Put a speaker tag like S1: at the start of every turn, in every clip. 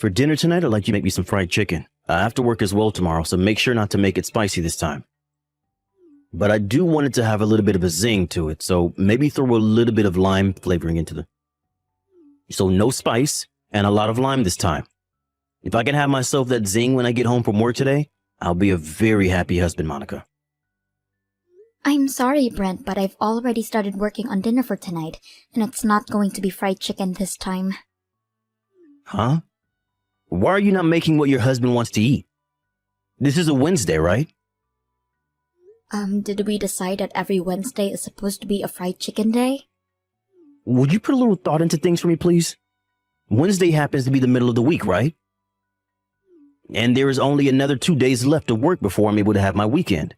S1: For dinner tonight, I'd like you to make me some fried chicken. I have to work as well tomorrow, so make sure not to make it spicy this time. But I do want it to have a little bit of a zing to it, so maybe throw a little bit of lime flavoring into the... So no spice and a lot of lime this time. If I can have myself that zing when I get home from work today, I'll be a very happy husband, Monica.
S2: I'm sorry, Brent, but I've already started working on dinner for tonight, and it's not going to be fried chicken this time.
S1: Huh? Why are you not making what your husband wants to eat? This is a Wednesday, right?
S2: Did we decide that every Wednesday is supposed to be a fried chicken day?
S1: Would you put a little thought into things for me, please? Wednesday happens to be the middle of the week, right? And there is only another 2 days left of work before I'm able to have my weekend.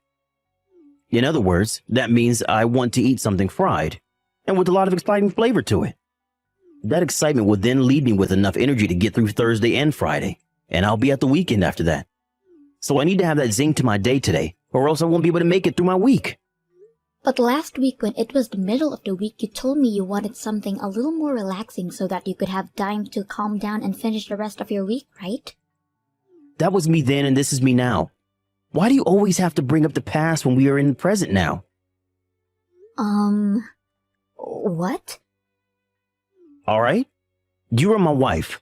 S1: In other words, that means I want to eat something fried, and with a lot of exciting flavor to it. That excitement will then leave me with enough energy to get through Thursday and Friday, and I'll be at the weekend after that. So I need to have that zing to my day today, or else I won't be able to make it through my week.
S2: But last week when it was the middle of the week, you told me you wanted something a little more relaxing so that you could have time to calm down and finish the rest of your week, right?
S1: That was me then and this is me now. Why do you always have to bring up the past when we are in the present now?
S2: What?
S1: All right? You are my wife.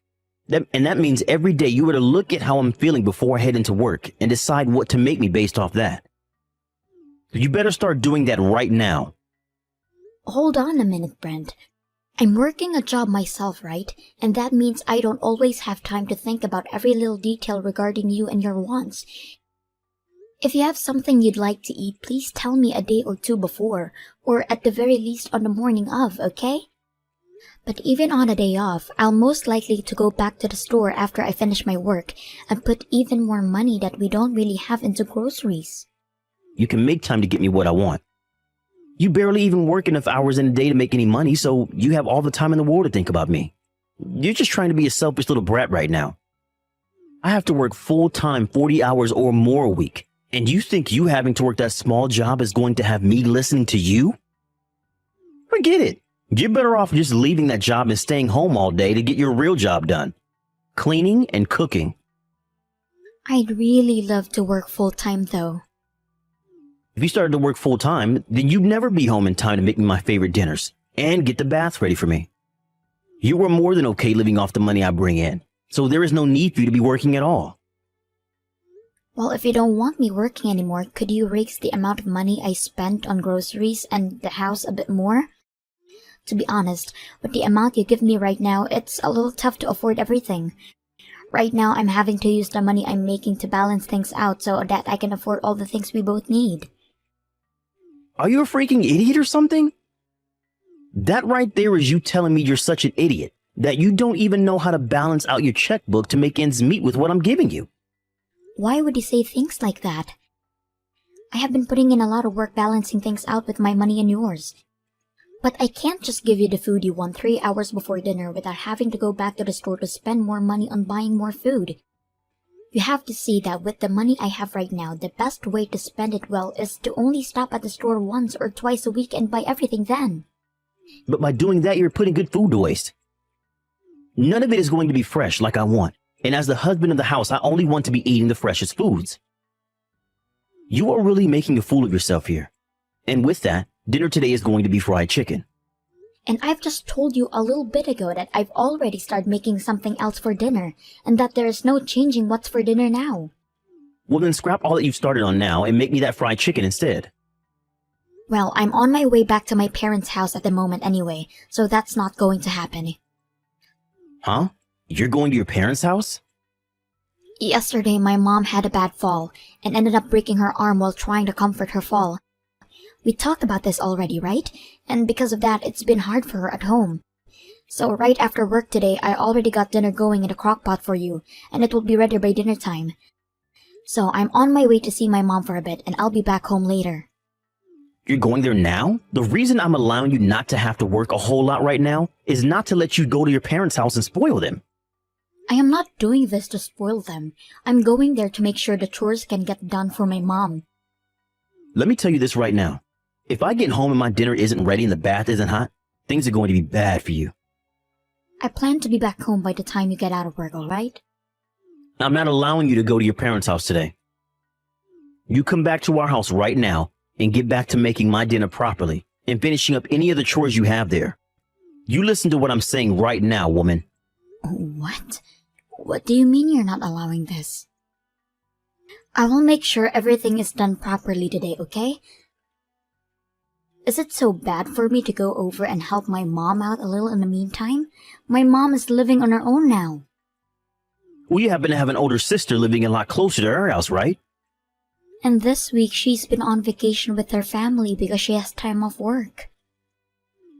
S1: And that means every day you were to look at how I'm feeling before I head into work and decide what to make me based off that. You better start doing that right now.
S2: Hold on a minute, Brent. I'm working a job myself, right? And that means I don't always have time to think about every little detail regarding you and your wants. If you have something you'd like to eat, please tell me a day or two before, or at the very least on the morning of, okay? But even on a day off, I'll most likely to go back to the store after I finish my work and put even more money that we don't really have into groceries.
S1: You can make time to get me what I want. You barely even work enough hours in a day to make any money, so you have all the time in the world to think about me. You're just trying to be a selfish little brat right now. I have to work full-time 40 hours or more a week, and you think you having to work that small job is going to have me listening to you? Forget it. You're better off just leaving that job and staying home all day to get your real job done. Cleaning and cooking.
S2: I'd really love to work full-time though.
S1: If you started to work full-time, then you'd never be home in time to make me my favorite dinners and get the bath ready for me. You are more than okay living off the money I bring in, so there is no need for you to be working at all.
S2: Well, if you don't want me working anymore, could you raise the amount of money I spent on groceries and the house a bit more? To be honest, with the amount you give me right now, it's a little tough to afford everything. Right now, I'm having to use the money I'm making to balance things out so that I can afford all the things we both need.
S1: Are you a freaking idiot or something? That right there is you telling me you're such an idiot that you don't even know how to balance out your checkbook to make ends meet with what I'm giving you.
S2: Why would you say things like that? I have been putting in a lot of work balancing things out with my money and yours. But I can't just give you the food you want 3 hours before dinner without having to go back to the store to spend more money on buying more food. You have to see that with the money I have right now, the best way to spend it well is to only stop at the store once or twice a week and buy everything then.
S1: But by doing that, you're putting good food to waste. None of it is going to be fresh like I want. And as the husband of the house, I only want to be eating the freshest foods. You are really making a fool of yourself here. And with that, dinner today is going to be fried chicken.
S2: And I've just told you a little bit ago that I've already started making something else for dinner, and that there is no changing what's for dinner now.
S1: Well, then scrap all that you've started on now and make me that fried chicken instead.
S2: Well, I'm on my way back to my parents' house at the moment anyway, so that's not going to happen.
S1: Huh? You're going to your parents' house?
S2: Yesterday, my mom had a bad fall and ended up breaking her arm while trying to comfort her fall. We talked about this already, right? And because of that, it's been hard for her at home. So right after work today, I already got dinner going in the crock pot for you, and it will be ready by dinner time. So I'm on my way to see my mom for a bit, and I'll be back home later.
S1: You're going there now? The reason I'm allowing you not to have to work a whole lot right now is not to let you go to your parents' house and spoil them.
S2: I am not doing this to spoil them. I'm going there to make sure the chores can get done for my mom.
S1: Let me tell you this right now. If I get home and my dinner isn't ready and the bath isn't hot, things are going to be bad for you.
S2: I plan to be back home by the time you get out of work, alright?
S1: I'm not allowing you to go to your parents' house today. You come back to our house right now and get back to making my dinner properly and finishing up any of the chores you have there. You listen to what I'm saying right now, woman.
S2: What? What do you mean you're not allowing this? I will make sure everything is done properly today, okay? Is it so bad for me to go over and help my mom out a little in the meantime? My mom is living on her own now.
S1: Well, you happen to have an older sister living a lot closer to her house, right?
S2: And this week she's been on vacation with her family because she has time off work.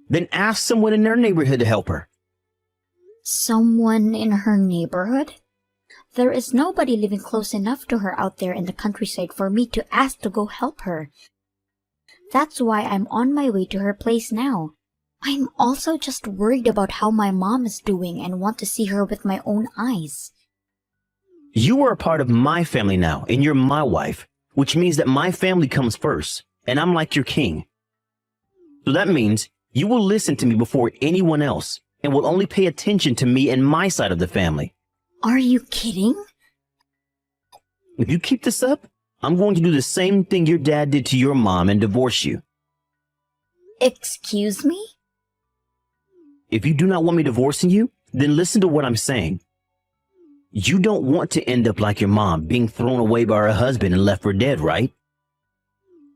S1: Then ask someone in their neighborhood to help her.
S2: Someone in her neighborhood? There is nobody living close enough to her out there in the countryside for me to ask to go help her. That's why I'm on my way to her place now. I'm also just worried about how my mom is doing and want to see her with my own eyes.
S1: You are a part of my family now, and you're my wife, which means that my family comes first, and I'm like your king. So that means you will listen to me before anyone else, and will only pay attention to me and my side of the family.
S2: Are you kidding?
S1: If you keep this up, I'm going to do the same thing your dad did to your mom and divorce you.
S2: Excuse me?
S1: If you do not want me divorcing you, then listen to what I'm saying. You don't want to end up like your mom, being thrown away by her husband and left for dead, right?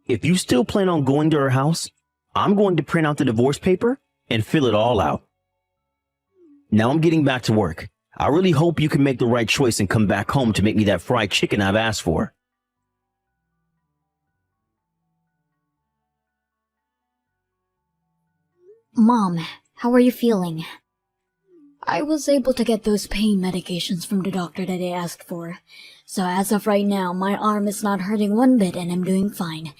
S1: If you still plan on going to her house, I'm going to print out the divorce paper and fill it all out. Now I'm getting back to work. I really hope you can make the right choice and come back home to make me that fried chicken I've asked for.
S2: Mom, how are you feeling? I was able to get those pain medications from the doctor that I asked for. So as of right now, my arm is not hurting one bit and I'm doing fine.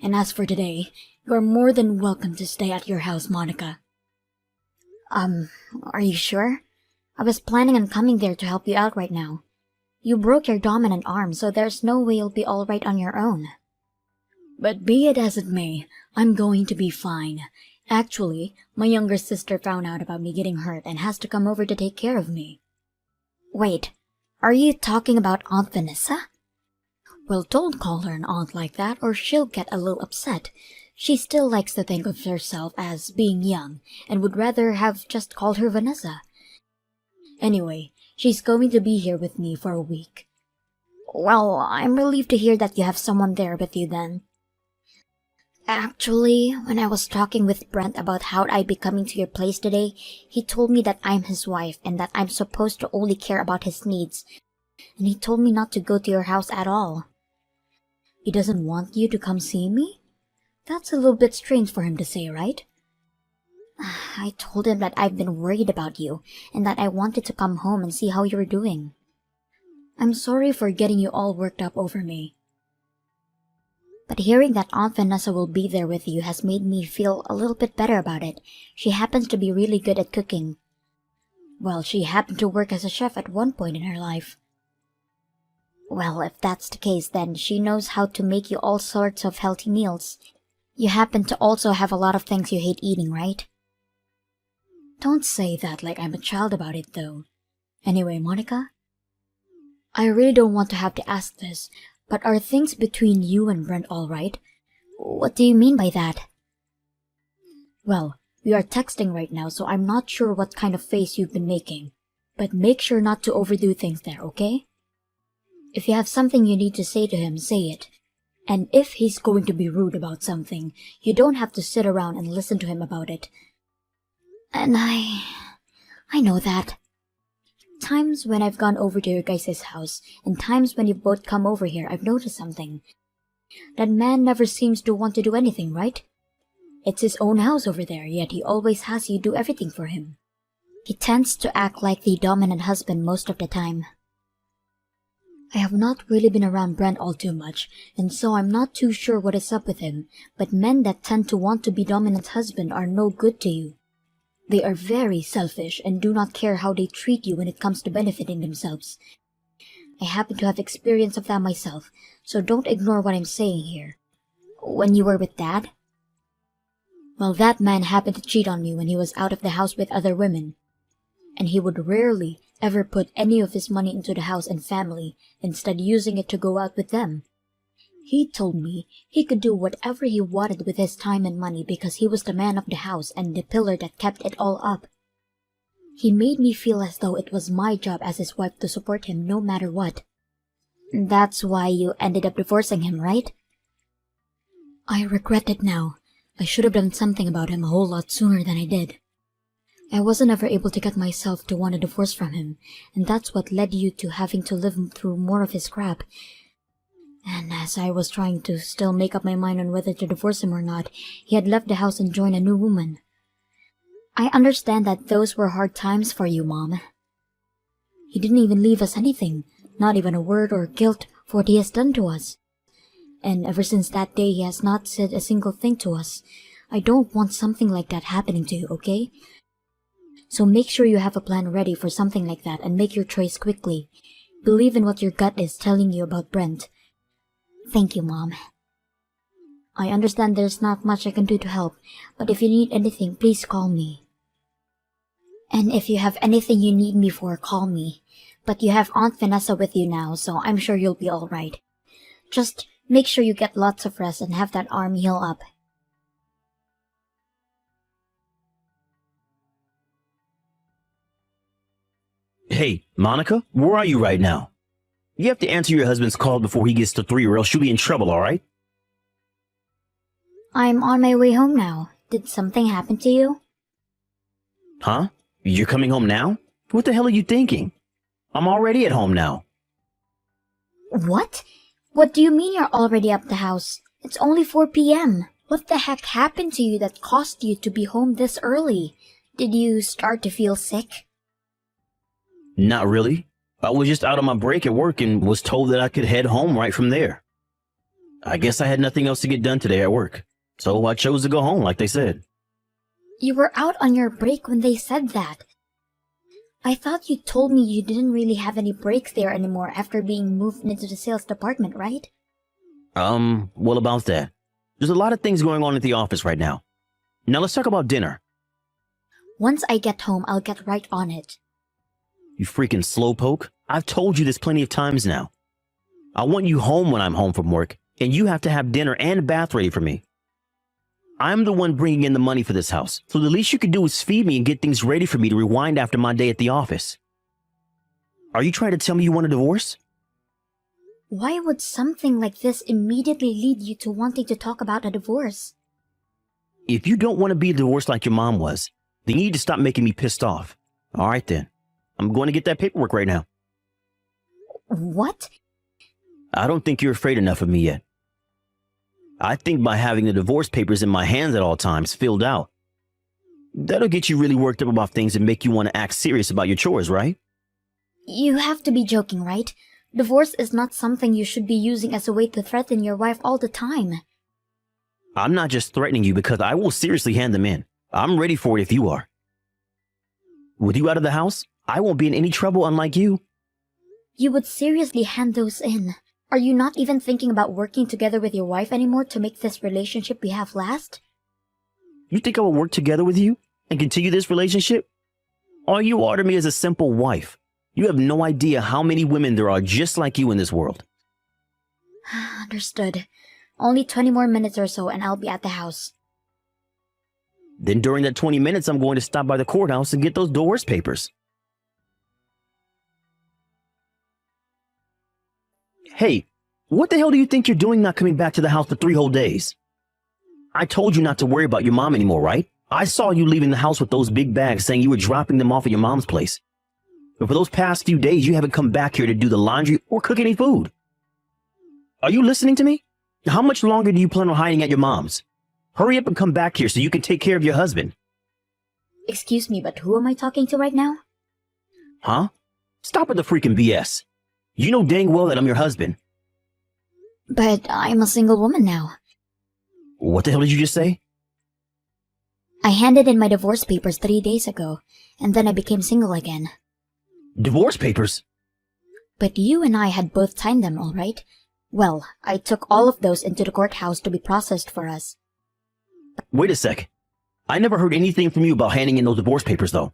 S2: And as for today, you're more than welcome to stay at your house, Monica. Are you sure? I was planning on coming there to help you out right now. You broke your dominant arm, so there's no way you'll be all right on your own. But be it as it may, I'm going to be fine. Actually, my younger sister found out about me getting hurt and has to come over to take care of me. Wait, are you talking about Aunt Vanessa? Well, don't call her an aunt like that or she'll get a little upset. She still likes to think of herself as being young and would rather have just called her Vanessa. Anyway, she's going to be here with me for a week. Well, I'm relieved to hear that you have someone there with you then. Actually, when I was talking with Brent about how I'd be coming to your place today, he told me that I'm his wife and that I'm supposed to only care about his needs. And he told me not to go to your house at all. He doesn't want you to come see me? That's a little bit strange for him to say, right? I told him that I've been worried about you and that I wanted to come home and see how you were doing. I'm sorry for getting you all worked up over me. But hearing that Aunt Vanessa will be there with you has made me feel a little bit better about it. She happens to be really good at cooking. Well, she happened to work as a chef at one point in her life. Well, if that's the case, then she knows how to make you all sorts of healthy meals. You happen to also have a lot of things you hate eating, right? Don't say that like I'm a child about it, though. Anyway, Monica, I really don't want to have to ask this, but are things between you and Brent all right? What do you mean by that? Well, we are texting right now, so I'm not sure what kind of face you've been making. But make sure not to overdo things there, okay? If you have something you need to say to him, say it. And if he's going to be rude about something, you don't have to sit around and listen to him about it. And I know that. Times when I've gone over to your guys' house, and times when you've both come over here, I've noticed something. That man never seems to want to do anything, right? It's his own house over there, yet he always has you do everything for him. He tends to act like the dominant husband most of the time. I have not really been around Brent all too much, and so I'm not too sure what is up with him, but men that tend to want to be dominant husband are no good to you. They are very selfish and do not care how they treat you when it comes to benefiting themselves. I happen to have experience of that myself, so don't ignore what I'm saying here. When you were with Dad? Well, that man happened to cheat on me when he was out of the house with other women. And he would rarely, ever put any of his money into the house and family, instead using it to go out with them. He told me he could do whatever he wanted with his time and money because he was the man of the house and the pillar that kept it all up. He made me feel as though it was my job as his wife to support him no matter what. That's why you ended up divorcing him, right? I regret it now. I should have done something about him a whole lot sooner than I did. I wasn't ever able to get myself to want a divorce from him, and that's what led you to having to live through more of his crap. And as I was trying to still make up my mind on whether to divorce him or not, he had left the house and joined a new woman. I understand that those were hard times for you, Mom. He didn't even leave us anything, not even a word or guilt for what he has done to us. And ever since that day, he has not said a single thing to us. I don't want something like that happening to you, okay? So make sure you have a plan ready for something like that and make your choice quickly. Believe in what your gut is telling you about Brent. Thank you, Mom. I understand there's not much I can do to help, but if you need anything, please call me. And if you have anything you need me for, call me. But you have Aunt Vanessa with you now, so I'm sure you'll be alright. Just make sure you get lots of rest and have that arm heal up.
S1: Hey, Monica, where are you right now? You have to answer your husband's call before he gets to 3 or else you'll be in trouble, alright?
S2: I'm on my way home now. Did something happen to you?
S1: Huh? You're coming home now? What the hell are you thinking? I'm already at home now.
S2: What? What do you mean you're already up the house? It's only 4 p.m. What the heck happened to you that caused you to be home this early? Did you start to feel sick?
S1: Not really. I was just out on my break at work and was told that I could head home right from there. I guess I had nothing else to get done today at work, so I chose to go home like they said.
S2: You were out on your break when they said that. I thought you told me you didn't really have any breaks there anymore after being moved into the sales department, right?
S1: Well, about that. There's a lot of things going on at the office right now. Now let's talk about dinner.
S2: Once I get home, I'll get right on it.
S1: You freaking slowpoke. I've told you this plenty of times now. I want you home when I'm home from work, and you have to have dinner and a bath ready for me. I'm the one bringing in the money for this house, so the least you can do is feed me and get things ready for me to rewind after my day at the office. Are you trying to tell me you want a divorce?
S2: Why would something like this immediately lead you to wanting to talk about a divorce?
S1: If you don't want to be divorced like your mom was, then you need to stop making me pissed off. All right then. I'm going to get that paperwork right now.
S2: What?
S1: I don't think you're afraid enough of me yet. I think by having the divorce papers in my hands at all times filled out, that'll get you really worked up about things and make you want to act serious about your chores, right?
S2: You have to be joking, right? Divorce is not something you should be using as a way to threaten your wife all the time.
S1: I'm not just threatening you because I will seriously hand them in. I'm ready for it if you are. With you out of the house, I won't be in any trouble unlike you.
S2: You would seriously hand those in. Are you not even thinking about working together with your wife anymore to make this relationship we have last?
S1: You think I will work together with you and continue this relationship? All you are to me is a simple wife. You have no idea how many women there are just like you in this world.
S2: Understood. Only 20 more minutes or so and I'll be at the house.
S1: Then during that 20 minutes, I'm going to stop by the courthouse and get those divorce papers. Hey, what the hell do you think you're doing not coming back to the house for 3 whole days? I told you not to worry about your mom anymore, right? I saw you leaving the house with those big bags saying you were dropping them off at your mom's place. But for those past few days, you haven't come back here to do the laundry or cook any food. Are you listening to me? How much longer do you plan on hiding at your mom's? Hurry up and come back here so you can take care of your husband.
S2: Excuse me, but who am I talking to right now?
S1: Huh? Stop with the freaking BS. You know dang well that I'm your husband.
S2: But I'm a single woman now.
S1: What the hell did you just say?
S2: I handed in my divorce papers 3 days ago, and then I became single again.
S1: Divorce papers?
S2: But you and I had both signed them, all right? Well, I took all of those into the courthouse to be processed for us.
S1: Wait a sec. I never heard anything from you about handing in those divorce papers, though.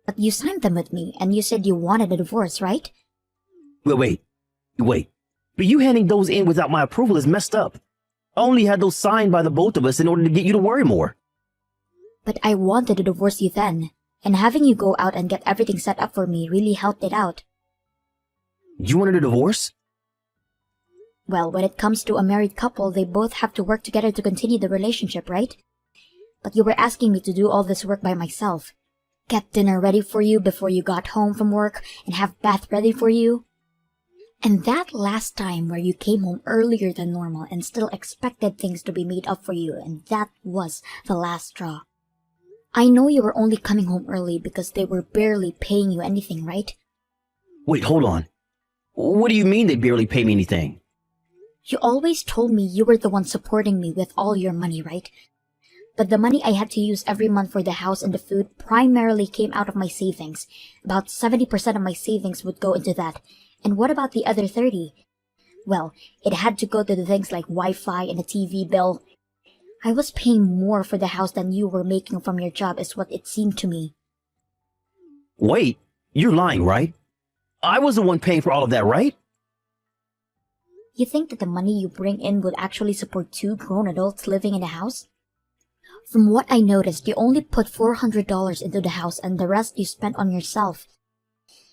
S2: But you signed them with me, and you said you wanted a divorce, right?
S1: Wait. But you handing those in without my approval is messed up. I only had those signed by the both of us in order to get you to worry more.
S2: But I wanted to divorce you then, and having you go out and get everything set up for me really helped it out.
S1: You wanted a divorce?
S2: Well, when it comes to a married couple, they both have to work together to continue the relationship, right? But you were asking me to do all this work by myself. Get dinner ready for you before you got home from work, and have bath ready for you. And that last time where you came home earlier than normal and still expected things to be made up for you, and that was the last straw. I know you were only coming home early because they were barely paying you anything, right?
S1: Wait, hold on. What do you mean they barely pay me anything?
S2: You always told me you were the one supporting me with all your money, right? But the money I had to use every month for the house and the food primarily came out of my savings. About 70% of my savings would go into that. And what about the other 30? Well, it had to go to the things like Wi-Fi and a TV bill. I was paying more for the house than you were making from your job is what it seemed to me.
S1: Wait, you're lying, right? I was the one paying for all of that, right?
S2: You think that the money you bring in would actually support 2 grown adults living in a house? From what I noticed, you only put $400 into the house and the rest you spent on yourself.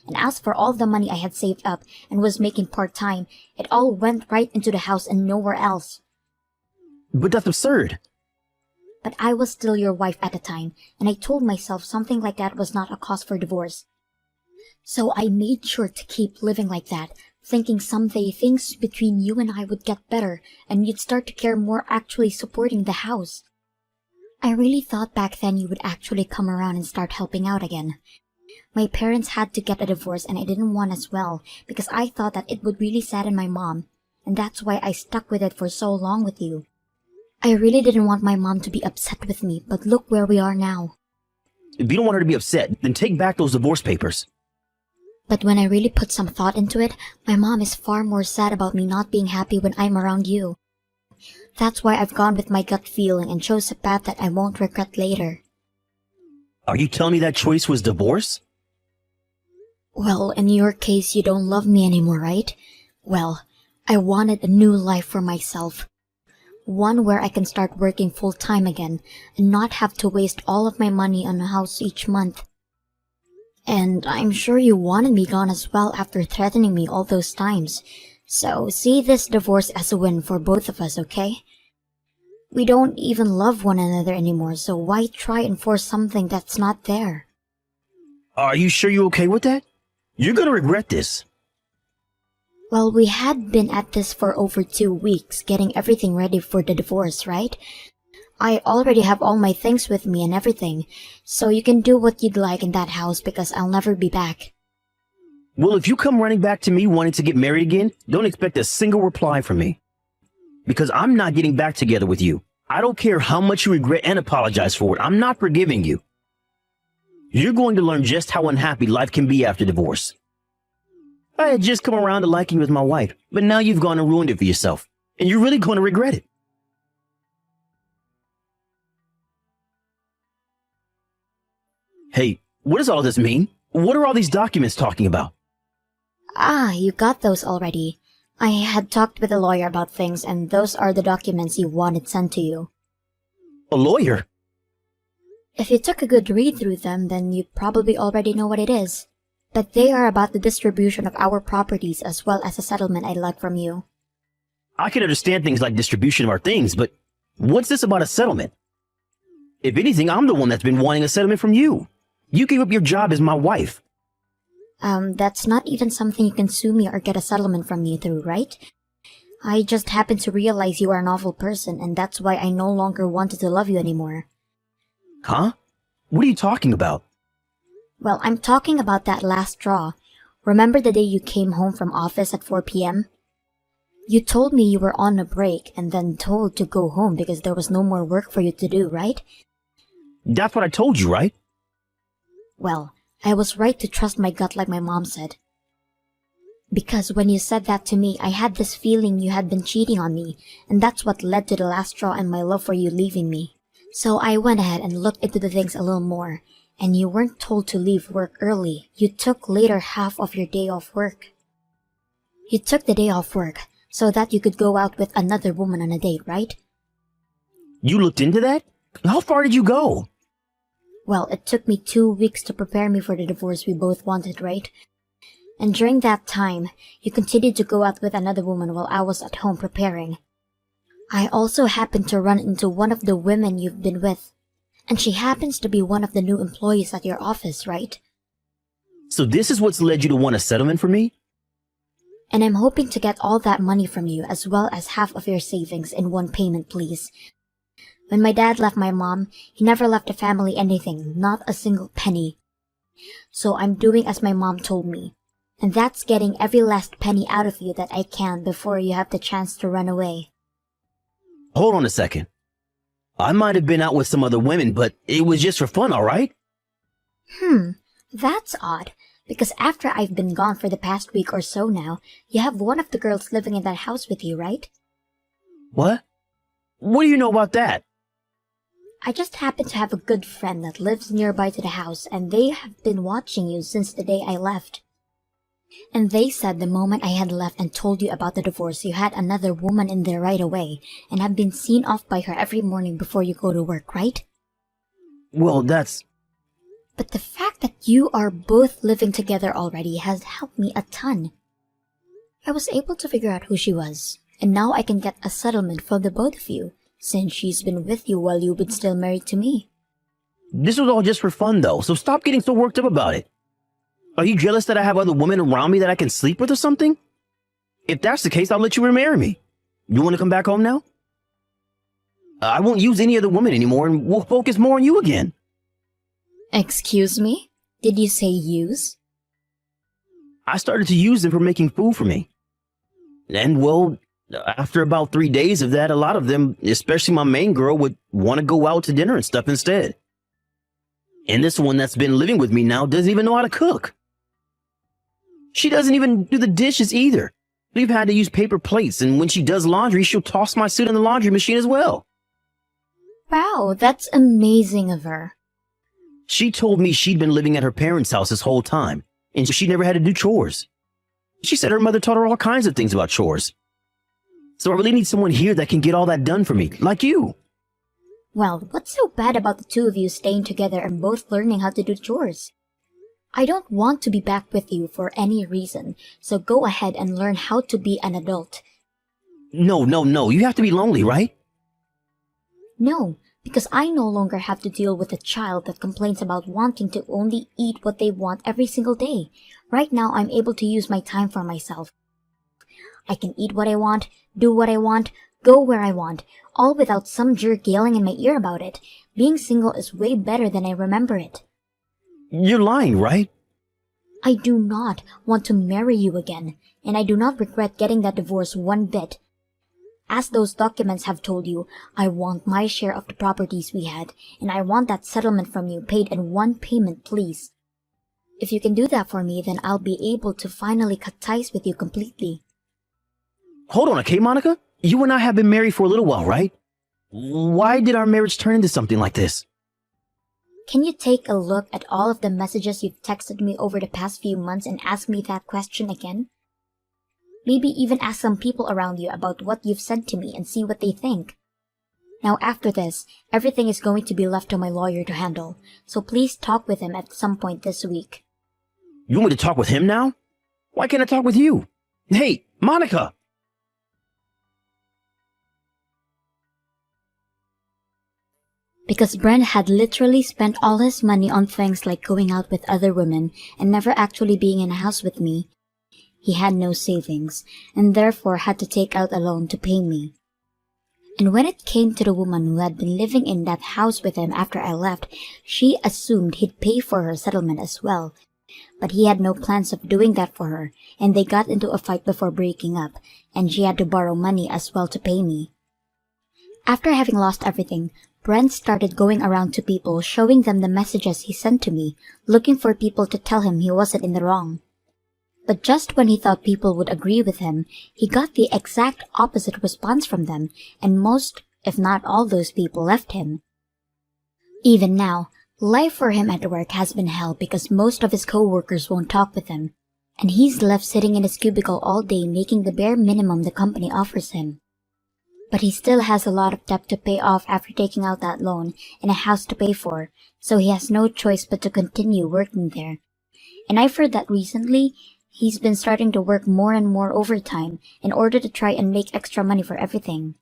S2: And as for all the money I had saved up and was making part-time, it all went right into the house and nowhere else.
S1: But that's absurd.
S2: But I was still your wife at the time, and I told myself something like that was not a cause for divorce. So I made sure to keep living like that, thinking someday things between you and I would get better, and you'd start to care more actually supporting the house. I really thought back then you would actually come around and start helping out again. My parents had to get a divorce and I didn't want as well because I thought that it would really sadden my mom, and that's why I stuck with it for so long with you. I really didn't want my mom to be upset with me, but look where we are now.
S1: If you don't want her to be upset, then take back those divorce papers.
S2: But when I really put some thought into it, my mom is far more sad about me not being happy when I'm around you. That's why I've gone with my gut feeling and chose a path that I won't regret later.
S1: Are you telling me that choice was divorce?
S2: Well, in your case, you don't love me anymore, right? Well, I wanted a new life for myself. One where I can start working full-time again and not have to waste all of my money on a house each month. And I'm sure you wanted me gone as well after threatening me all those times. So see this divorce as a win for both of us, okay? We don't even love one another anymore, so why try and force something that's not there?
S1: Are you sure you're okay with that? You're gonna regret this.
S2: Well, we had been at this for over 2 weeks, getting everything ready for the divorce, right? I already have all my things with me and everything, so you can do what you'd like in that house because I'll never be back.
S1: Well, if you come running back to me wanting to get married again, don't expect a single reply from me. Because I'm not getting back together with you. I don't care how much you regret and apologize for it. I'm not forgiving you. You're going to learn just how unhappy life can be after divorce. I had just come around to liking you as my wife, but now you've gone and ruined it for yourself, and you're really going to regret it. Hey, what does all this mean? What are all these documents talking about?
S2: Ah, you got those already. I had talked with a lawyer about things, and those are the documents you wanted sent to you.
S1: A lawyer?
S2: If you took a good read through them, then you probably already know what it is. But they are about the distribution of our properties as well as a settlement I'd like from you.
S1: I can understand things like distribution of our things, but what's this about a settlement? If anything, I'm the one that's been wanting a settlement from you. You gave up your job as my wife.
S2: That's not even something you can sue me or get a settlement from me through, right? I just happened to realize you are an awful person, and that's why I no longer wanted to love you anymore.
S1: Huh? What are you talking about?
S2: Well, I'm talking about that last straw. Remember the day you came home from office at 4 p.m.? You told me you were on a break and then told to go home because there was no more work for you to do, right?
S1: That's what I told you, right?
S2: Well, I was right to trust my gut like my mom said. Because when you said that to me, I had this feeling you had been cheating on me, and that's what led to the last straw and my love for you leaving me. So I went ahead and looked into the things a little more, And you weren't told to leave work early. You took later half of your day off work. You took the day off work so that you could go out with another woman on a date, right?
S1: You looked into that? How far did you go?
S2: Well, it took me 2 weeks to prepare me for the divorce we both wanted, right? And during that time, you continued to go out with another woman while I was at home preparing. I also happened to run into one of the women you've been with. And she happens to be one of the new employees at your office, right?
S1: So this is what's led you to want a settlement for me?
S2: And I'm hoping to get all that money from you as well as half of your savings in one payment, please. When my dad left my mom, he never left the family anything, not a single penny. So I'm doing as my mom told me. And that's getting every last penny out of you that I can before you have the chance to run away.
S1: Hold on a second. I might have been out with some other women, but it was just for fun, all right?
S2: That's odd. Because after I've been gone for the past week or so now, you have one of the girls living in that house with you, right?
S1: What? What do you know about that?
S2: I just happen to have a good friend that lives nearby to the house, and they have been watching you since the day I left. And they said the moment I had left and told you about the divorce, you had another woman in there right away, and have been seen off by her every morning before you go to work, right?
S1: Well, that's...
S2: But the fact that you are both living together already has helped me a ton. I was able to figure out who she was, and now I can get a settlement for the both of you, since she's been with you while you've been still married to me.
S1: This was all just for fun, though, so stop getting so worked up about it. Are you jealous that I have other women around me that I can sleep with or something? If that's the case, I'll let you remarry me. You want to come back home now? I won't use any other woman anymore, and we'll focus more on you again.
S2: Excuse me? Did you say use?
S1: I started to use them for making food for me. And, well, after about 3 days of that, a lot of them, especially my main girl, would want to go out to dinner and stuff instead. And this one that's been living with me now doesn't even know how to cook. She doesn't even do the dishes either. We've had to use paper plates, and when she does laundry, she'll toss my suit in the laundry machine as well.
S2: Wow, that's amazing of her.
S1: She told me she'd been living at her parents' house this whole time, and she never had to do chores. She said her mother taught her all kinds of things about chores. So I really need someone here that can get all that done for me, like you.
S2: Well, what's so bad about the two of you staying together and both learning how to do chores? I don't want to be back with you for any reason, so go ahead and learn how to be an adult.
S1: No, you have to be lonely, right?
S2: No, because I no longer have to deal with a child that complains about wanting to only eat what they want every single day. Right now, I'm able to use my time for myself. I can eat what I want, do what I want, go where I want, all without some jerk yelling in my ear about it. Being single is way better than I remember it.
S1: You're lying, right?
S2: I do not want to marry you again, and I do not regret getting that divorce one bit. As those documents have told you, I want my share of the properties we had, and I want that settlement from you paid in one payment, please. If you can do that for me, then I'll be able to finally cut ties with you completely.
S1: Hold on, okay, Monica? You and I have been married for a little while, right? Why did our marriage turn into something like this?
S2: Can you take a look at all of the messages you've texted me over the past few months and ask me that question again? Maybe even ask some people around you about what you've said to me and see what they think. Now after this, everything is going to be left to my lawyer to handle, so please talk with him at some point this week.
S1: You want me to talk with him now? Why can't I talk with you? Hey, Monica!
S2: Because Brent had literally spent all his money on things like going out with other women and never actually being in a house with me. He had no savings, and therefore had to take out a loan to pay me. And when it came to the woman who had been living in that house with him after I left, she assumed he'd pay for her settlement as well. But he had no plans of doing that for her, and they got into a fight before breaking up, and she had to borrow money as well to pay me. After having lost everything, Brent started going around to people, showing them the messages he sent to me, looking for people to tell him he wasn't in the wrong. But just when he thought people would agree with him, he got the exact opposite response from them, and most, if not all those people left him. Even now, Life for him at work has been hell because most of his coworkers won't talk with him, and he's left sitting in his cubicle all day making the bare minimum the company offers him. But he still has a lot of debt to pay off after taking out that loan and a house to pay for, so he has no choice but to continue working there. And I've heard that recently, he's been starting to work more and more overtime in order to try and make extra money for everything.